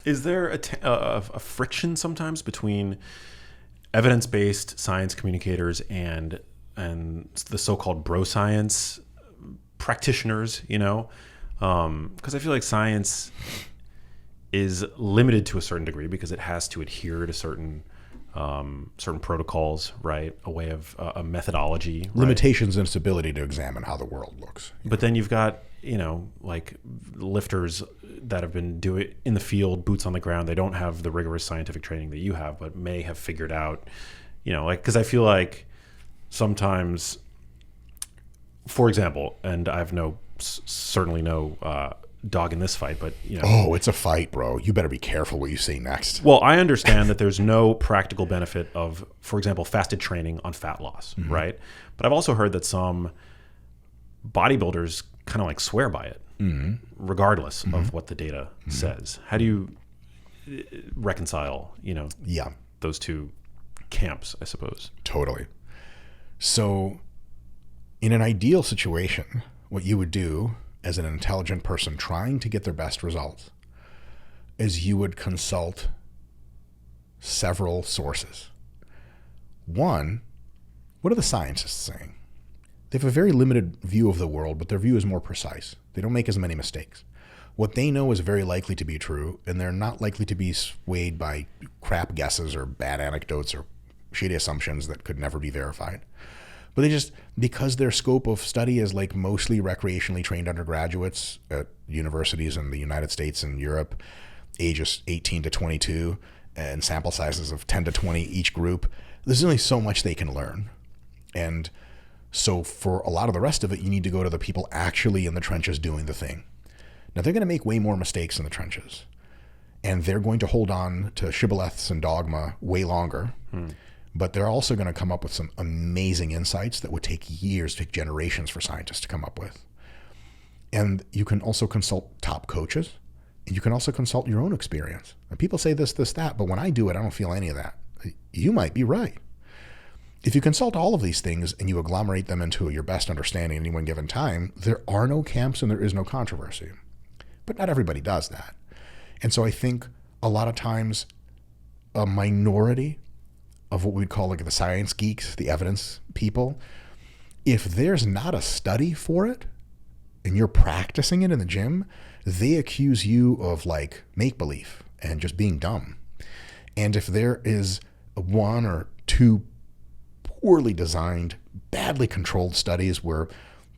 Is there a friction sometimes between evidence-based science communicators and the so-called bro science practitioners? Because I feel like science is limited to a certain degree because it has to adhere to certain protocols, right? A way of a methodology, right? Limitations in its ability to examine how the world looks. But then you've got, like lifters that have been doing in the field, boots on the ground. They don't have the rigorous scientific training that you have, but may have figured out, because I feel like sometimes, for example, and I have certainly no dog in this fight, but Oh, it's a fight, bro. You better be careful what you say next. Well, I understand that there's no practical benefit of, for example, fasted training on fat loss, right? But I've also heard that some bodybuilders kind of like swear by it, regardless of what the data says. How do you reconcile, those two camps, I suppose? Totally. So in an ideal situation, what you would do as an intelligent person trying to get their best results is you would consult several sources. One, what are the scientists saying? They have a very limited view of the world, but their view is more precise. They don't make as many mistakes. What they know is very likely to be true, and they're not likely to be swayed by crap guesses or bad anecdotes or shitty assumptions that could never be verified. But they just, because their scope of study is like mostly recreationally trained undergraduates at universities in the United States and Europe, ages 18 to 22, and sample sizes of 10 to 20 each group, there's only so much they can learn. And so for a lot of the rest of it, you need to go to the people actually in the trenches doing the thing. Now, they're going to make way more mistakes in the trenches, and they're going to hold on to shibboleths and dogma way longer. But they're also going to come up with some amazing insights that would take years, take generations for scientists to come up with. And you can also consult top coaches, and you can also consult your own experience. And people say this, that, but when I do it, I don't feel any of that. You might be right. If you consult all of these things and you agglomerate them into your best understanding at any one given time, there are no camps and there is no controversy. But not everybody does that. And so I think a lot of times a minority of what we'd call like the science geeks, the evidence people, if there's not a study for it and you're practicing it in the gym, they accuse you of like make-believe and just being dumb. And if there is one or two poorly designed, badly controlled studies where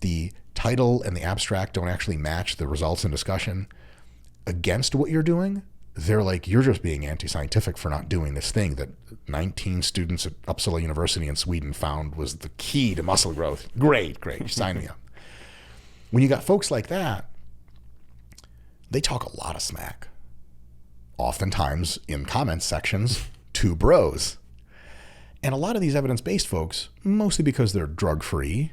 the title and the abstract don't actually match the results in discussion against what you're doing, they're like, you're just being anti-scientific for not doing this thing that 19 students at Uppsala University in Sweden found was the key to muscle growth. Great. Sign me up. When you got folks like that, they talk a lot of smack. Oftentimes in comments sections to bros. And a lot of these evidence-based folks, mostly because they're drug-free,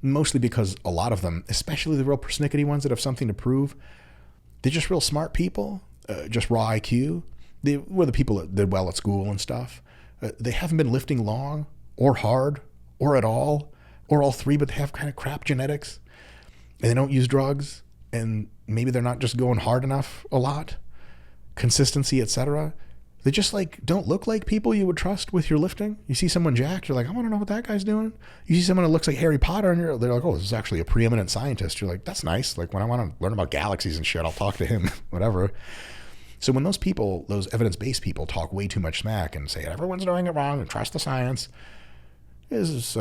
mostly because a lot of them, especially the real persnickety ones that have something to prove, they're just real smart people. Just raw IQ. They were the people that did well at school and stuff. They haven't been lifting long or hard or at all or all three, but they have kind of crap genetics and they don't use drugs and maybe they're not just going hard enough a lot, consistency, etc. They just like don't look like people you would trust with your lifting. You see someone jacked, you're like, I want to know what that guy's doing. You see someone that looks like Harry Potter and they're like, oh, this is actually a preeminent scientist. You're like, that's nice. Like when I want to learn about galaxies and shit, I'll talk to him, whatever. So when those people, those evidence-based people talk way too much smack and say everyone's doing it wrong and trust the science, does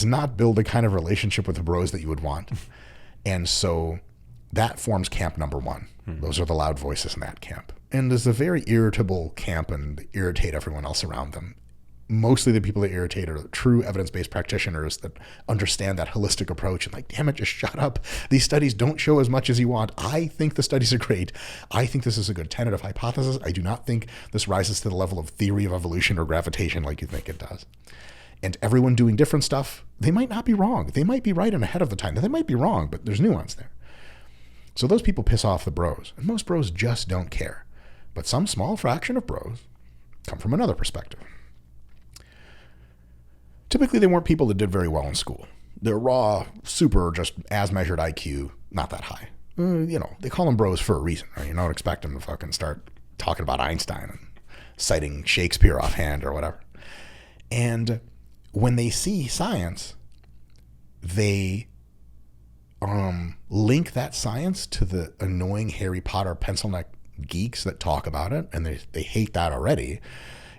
not build the kind of relationship with the bros that you would want. And so that forms camp number one. Those are the loud voices in that camp. And there's a very irritable camp and irritate everyone else around them. Mostly the people that irritate are true evidence-based practitioners that understand that holistic approach and like, damn it, just shut up. These studies don't show as much as you want. I think the studies are great. I think this is a good tentative hypothesis. I do not think this rises to the level of theory of evolution or gravitation like you think it does. And everyone doing different stuff, they might not be wrong. They might be right and ahead of the time. They might be wrong, but there's nuance there. So those people piss off the bros. And most bros just don't care. But some small fraction of bros come from another perspective. Typically, they weren't people that did very well in school. They're raw, super, just as measured IQ, not that high. they call them bros for a reason. Right? You don't expect them to fucking start talking about Einstein and citing Shakespeare offhand or whatever. And when they see science, they link that science to the annoying Harry Potter pencil neck geeks that talk about it, and they hate that already.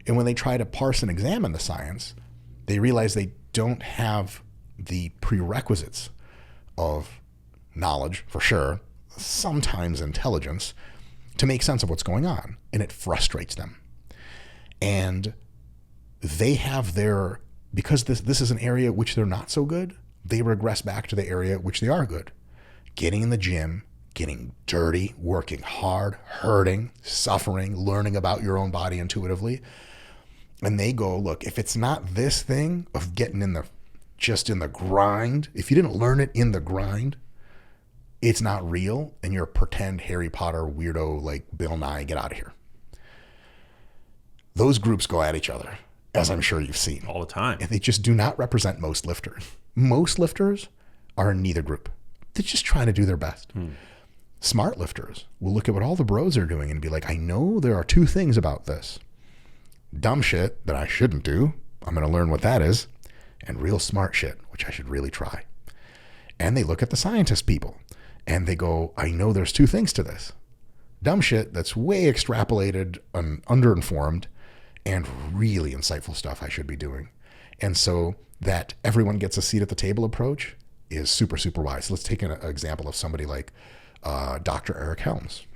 And when they try to parse and examine the science, they realize they don't have the prerequisites of knowledge, for sure, sometimes intelligence, to make sense of what's going on, and it frustrates them. And they have because this is an area which they're not so good, they regress back to the area which they are good. Getting in the gym, getting dirty, working hard, hurting, suffering, learning about your own body intuitively. And they go, look, if it's not this thing of getting in the grind, if you didn't learn it in the grind, it's not real, and you're a pretend Harry Potter weirdo like Bill Nye, get out of here. Those groups go at each other, as I'm sure you've seen. All the time. And they just do not represent most lifters. Most lifters are in neither group. They're just trying to do their best. Smart lifters will look at what all the bros are doing and be like, I know there are two things about this. Dumb shit that I shouldn't do. I'm going to learn what that is. And real smart shit, which I should really try. And they look at the scientist people and they go, I know there's two things to this. Dumb shit that's way extrapolated and underinformed, and really insightful stuff I should be doing. And so that everyone gets a seat at the table approach is super, super wise. Let's take an example of somebody like Dr. Eric Helms,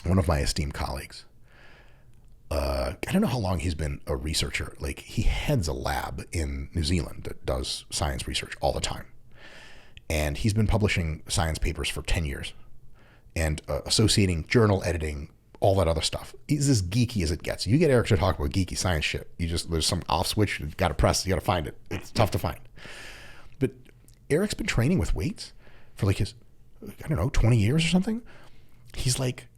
one of my esteemed colleagues. I don't know how long he's been a researcher. Like, he heads a lab in New Zealand that does science research all the time. And he's been publishing science papers for 10 years and associating journal editing, all that other stuff. He's as geeky as it gets. You get Eric to talk about geeky science shit, there's some off switch, you got to press, you got to find it. It's tough to find. But Eric's been training with weights for like 20 years or something. He's like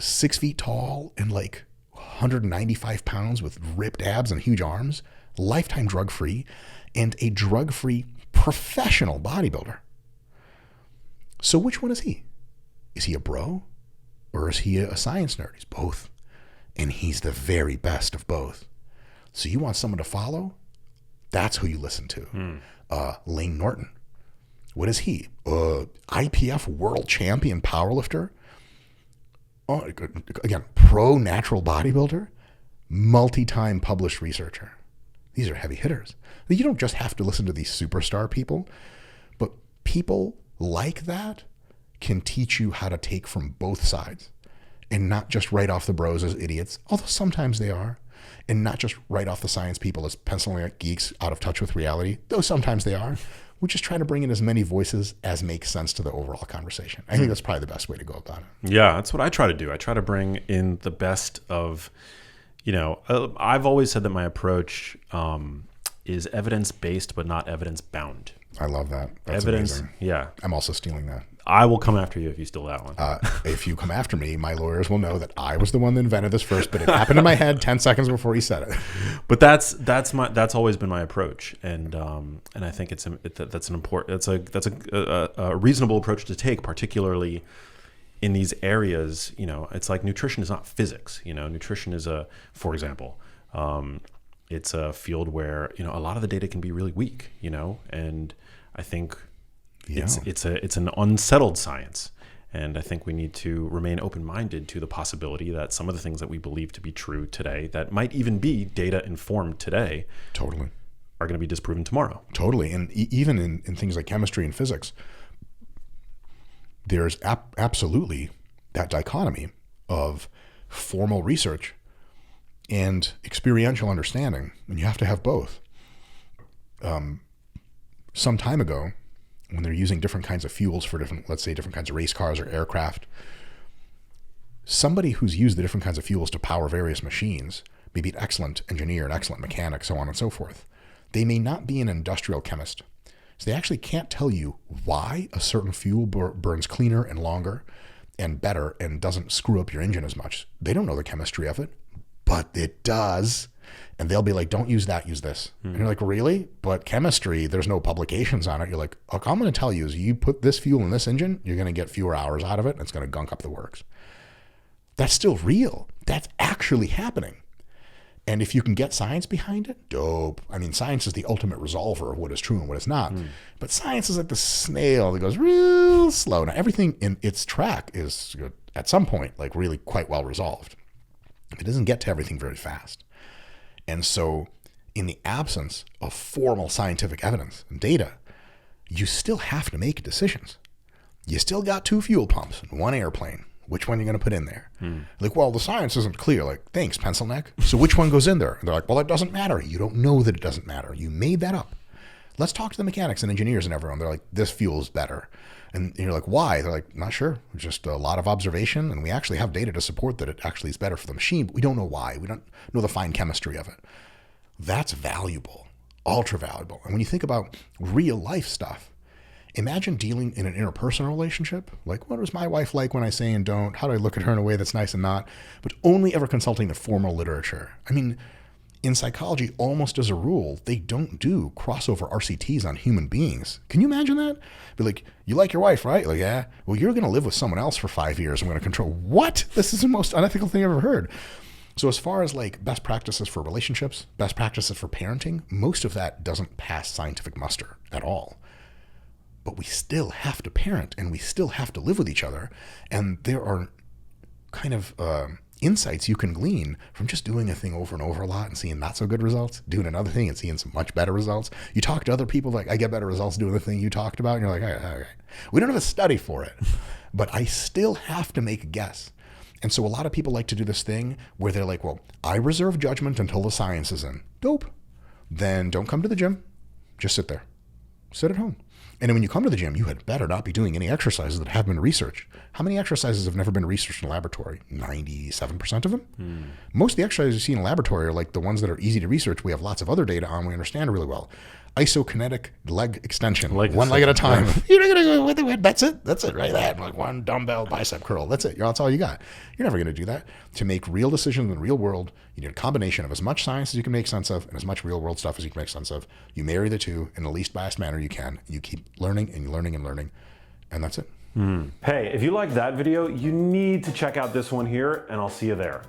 6 feet tall and like 195 pounds with ripped abs and huge arms, lifetime drug-free, and a drug-free professional bodybuilder. So which one is he? Is he a bro? Or is he a science nerd? He's both. And he's the very best of both. So you want someone to follow? That's who you listen to. Lane Norton. What is he? IPF world champion powerlifter. Again, pro natural bodybuilder. Multi-time published researcher. These are heavy hitters. You don't just have to listen to these superstar people, but people like that can teach you how to take from both sides and not just write off the bros as idiots, although sometimes they are, and not just write off the science people as pencil-neck geeks out of touch with reality, though sometimes they are. We're just trying to bring in as many voices as make sense to the overall conversation. I think that's probably the best way to go about it. Yeah, that's what I try to do. I try to bring in the best of, I've always said that my approach is evidence-based but not evidence-bound. I love that. That's evidence, amazing. Yeah. I'm also stealing that. I will come after you if you steal that one. If you come after me, my lawyers will know that I was the one that invented this first, but it happened in my head 10 seconds before he said it. But that's always been my approach, and I think that's a reasonable approach to take, particularly in these areas. It's like nutrition is not physics. Nutrition is for example, it's a field where a lot of the data can be really weak. And I think. Yeah. It's an unsettled science, and I think we need to remain open-minded to the possibility that some of the things that we believe to be true today, that might even be data informed today, totally, are going to be disproven tomorrow. Totally, and even in things like chemistry and physics, there's absolutely that dichotomy of formal research and experiential understanding, and you have to have both. Some time ago, when they're using different kinds of fuels for different kinds of race cars or aircraft, somebody who's used the different kinds of fuels to power various machines may be an excellent engineer, an excellent mechanic, so on and so forth. They may not be an industrial chemist. So they actually can't tell you why a certain fuel burns cleaner and longer and better and doesn't screw up your engine as much. They don't know the chemistry of it, but it does. And they'll be like, don't use that, use this. And you're like, really? But chemistry, there's no publications on it. You're like, look, I'm going to tell you is you put this fuel in this engine, you're going to get fewer hours out of it. And it's going to gunk up the works. That's still real. That's actually happening. And if you can get science behind it, dope. I mean, science is the ultimate resolver of what is true and what is not. But science is like the snail that goes real slow. Now, everything in its track is, at some point, like really quite well resolved. It doesn't get to everything very fast. And so, in the absence of formal scientific evidence and data, you still have to make decisions. You still got 2 fuel pumps and 1 airplane. Which one are you going to put in there? Like, well, the science isn't clear. Like, thanks, pencil neck. So which one goes in there? And they're like, well, it doesn't matter. You don't know that it doesn't matter. You made that up. Let's talk to the mechanics and engineers and everyone. They're like, this fuel's better. And you're like, why? They're like, not sure. Just a lot of observation. And we actually have data to support that it actually is better for the machine, but we don't know why. We don't know the fine chemistry of it. That's valuable, ultra valuable. And when you think about real life stuff, imagine dealing in an interpersonal relationship. Like, what was my wife like when I say and don't? How do I look at her in a way that's nice and not? But only ever consulting the formal literature. I mean, in psychology, almost as a rule, they don't do crossover RCTs on human beings. Can you imagine that? Be like, you like your wife, right? Like, yeah. Well, you're going to live with someone else for 5 years. I'm going to control. What? This is the most unethical thing I've ever heard. So as far as like best practices for relationships, best practices for parenting, most of that doesn't pass scientific muster at all. But we still have to parent and we still have to live with each other. And there are kind of insights you can glean from just doing a thing over and over a lot and seeing not so good results, doing another thing and seeing some much better results. You talk to other people, like, I get better results doing the thing you talked about. And you're like, okay. We don't have a study for it, but I still have to make a guess. And so a lot of people like to do this thing where they're like, well, I reserve judgment until the science is in. Dope. Then don't come to the gym. Just sit there. Sit at home. And then when you come to the gym, you had better not be doing any exercises that have been researched. How many exercises have never been researched in a laboratory? 97% of them. Most of the exercises you see in a laboratory are like the ones that are easy to research. We have lots of other data on. We understand really well. Isokinetic leg extension, one leg at a time. You're not going to go with it. That's it. That's it right there. Like one dumbbell bicep curl. That's it. That's all you got. You're never going to do that. To make real decisions in the real world, you need a combination of as much science as you can make sense of and as much real world stuff as you can make sense of. You marry the two in the least biased manner you can. You keep learning and learning and learning. And that's it. Hey, if you liked that video, you need to check out this one here, and I'll see you there.